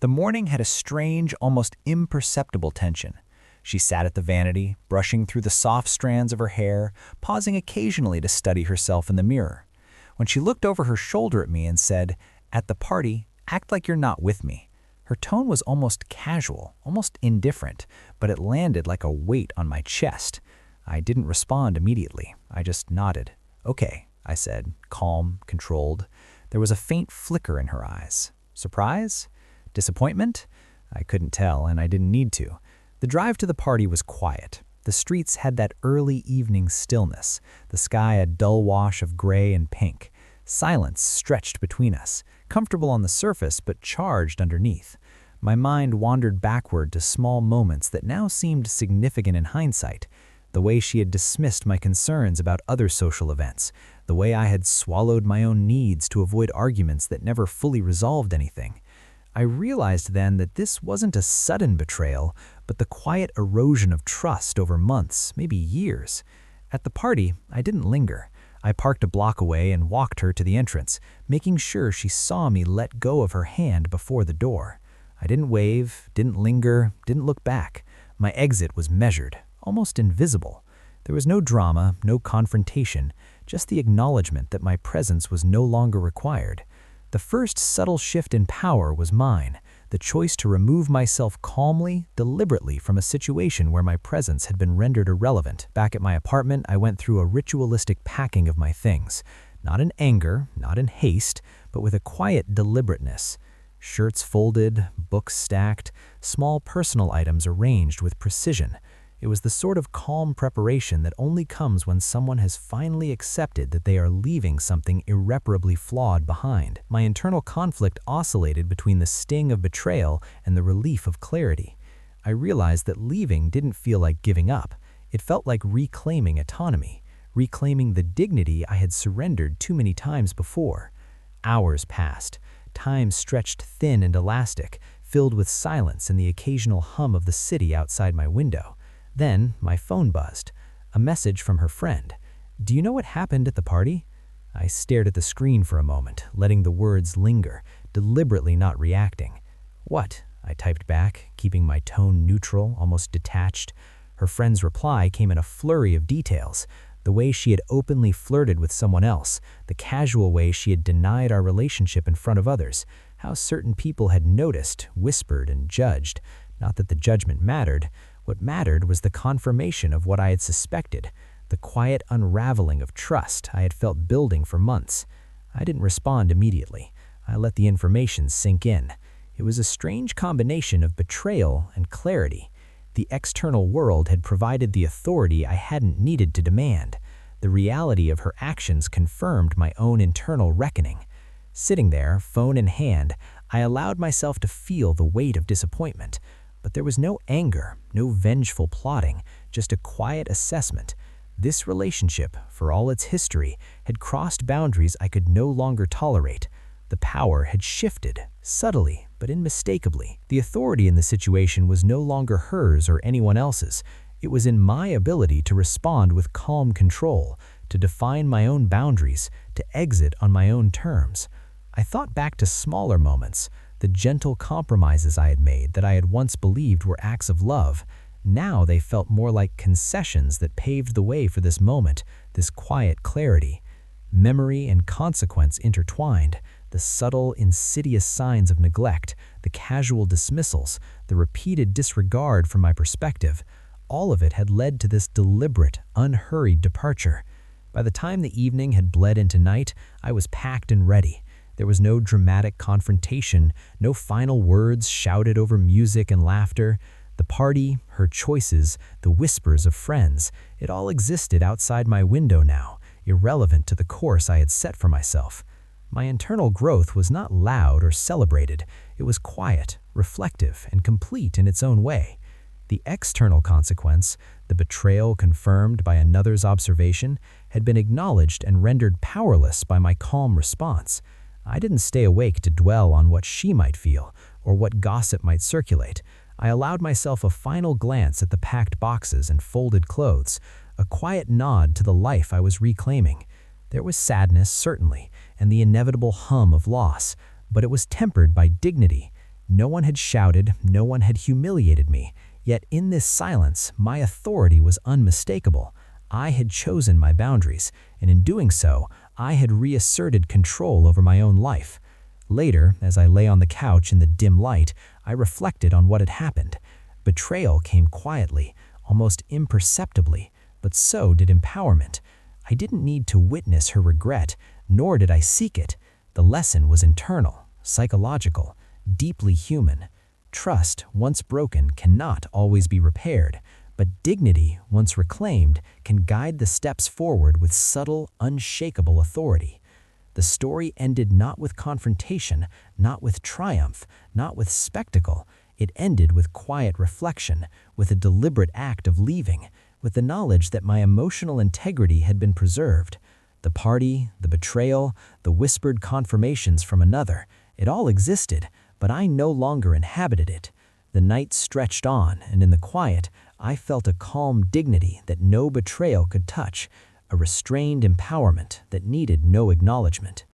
The morning had a strange, almost imperceptible tension. She sat at the vanity, brushing through the soft strands of her hair, pausing occasionally to study herself in the mirror. When she looked over her shoulder at me and said, "At the party, act like you're not with me," her tone was almost casual, almost indifferent, but it landed like a weight on my chest. I didn't respond immediately. I just nodded. "Okay," I said, calm, controlled. There was a faint flicker in her eyes. Surprise? Disappointment? I couldn't tell, and I didn't need to. The drive to the party was quiet. The streets had that early evening stillness, the sky a dull wash of gray and pink. Silence stretched between us, comfortable on the surface but charged underneath. My mind wandered backward to small moments that now seemed significant in hindsight. The way she had dismissed my concerns about other social events, the way I had swallowed my own needs to avoid arguments that never fully resolved anything. I realized then that this wasn't a sudden betrayal, but the quiet erosion of trust over months, maybe years. At the party, I didn't linger. I parked a block away and walked her to the entrance, making sure she saw me let go of her hand before the door. I didn't wave, didn't linger, didn't look back. My exit was measured, almost invisible. There was no drama, no confrontation, just the acknowledgement that my presence was no longer required. The first subtle shift in power was mine, the choice to remove myself calmly, deliberately from a situation where my presence had been rendered irrelevant. Back at my apartment, I went through a ritualistic packing of my things. Not in anger, not in haste, but with a quiet deliberateness. Shirts folded, books stacked, small personal items arranged with precision. It was the sort of calm preparation that only comes when someone has finally accepted that they are leaving something irreparably flawed behind. My internal conflict oscillated between the sting of betrayal and the relief of clarity. I realized that leaving didn't feel like giving up. It felt like reclaiming autonomy, reclaiming the dignity I had surrendered too many times before. Hours passed. Time stretched thin and elastic, filled with silence and the occasional hum of the city outside my window. Then, my phone buzzed. A message from her friend. "Do you know what happened at the party?" I stared at the screen for a moment, letting the words linger, deliberately not reacting. "What?" I typed back, keeping my tone neutral, almost detached. Her friend's reply came in a flurry of details. The way she had openly flirted with someone else, the casual way she had denied our relationship in front of others, how certain people had noticed, whispered, and judged. Not that the judgment mattered. What mattered was the confirmation of what I had suspected, the quiet unraveling of trust I had felt building for months. I didn't respond immediately. I let the information sink in. It was a strange combination of betrayal and clarity. The external world had provided the authority I hadn't needed to demand. The reality of her actions confirmed my own internal reckoning. Sitting there, phone in hand, I allowed myself to feel the weight of disappointment. But there was no anger, no vengeful plotting, just a quiet assessment. This relationship, for all its history, had crossed boundaries I could no longer tolerate. The power had shifted, subtly but unmistakably. The authority in the situation was no longer hers or anyone else's. It was in my ability to respond with calm control, to define my own boundaries, to exit on my own terms. I thought back to smaller moments, the gentle compromises I had made that I had once believed were acts of love. Now they felt more like concessions that paved the way for this moment, this quiet clarity. Memory and consequence intertwined, the subtle, insidious signs of neglect, the casual dismissals, the repeated disregard from my perspective. All of it had led to this deliberate, unhurried departure. By the time the evening had bled into night, I was packed and ready. There was no dramatic confrontation, no final words shouted over music and laughter. The party, her choices, the whispers of friends, it all existed outside my window now, irrelevant to the course I had set for myself. My internal growth was not loud or celebrated. It was quiet, reflective, and complete in its own way. The external consequence, the betrayal confirmed by another's observation, had been acknowledged and rendered powerless by my calm response. I didn't stay awake to dwell on what she might feel or what gossip might circulate. I allowed myself a final glance at the packed boxes and folded clothes, a quiet nod to the life I was reclaiming. There was sadness, certainly, and the inevitable hum of loss, but it was tempered by dignity. No one had shouted, no one had humiliated me, yet in this silence, my authority was unmistakable. I had chosen my boundaries, and in doing so, I had reasserted control over my own life. Later, as I lay on the couch in the dim light, I reflected on what had happened. Betrayal came quietly, almost imperceptibly, but so did empowerment. I didn't need to witness her regret, nor did I seek it. The lesson was internal, psychological, deeply human. Trust, once broken, cannot always be repaired, but dignity, once reclaimed, can guide the steps forward with subtle, unshakable authority. The story ended not with confrontation, not with triumph, not with spectacle. It ended with quiet reflection, with a deliberate act of leaving, with the knowledge that my emotional integrity had been preserved. The party, the betrayal, the whispered confirmations from another, it all existed, but I no longer inhabited it. The night stretched on, and in the quiet, I felt a calm dignity that no betrayal could touch, a restrained empowerment that needed no acknowledgement.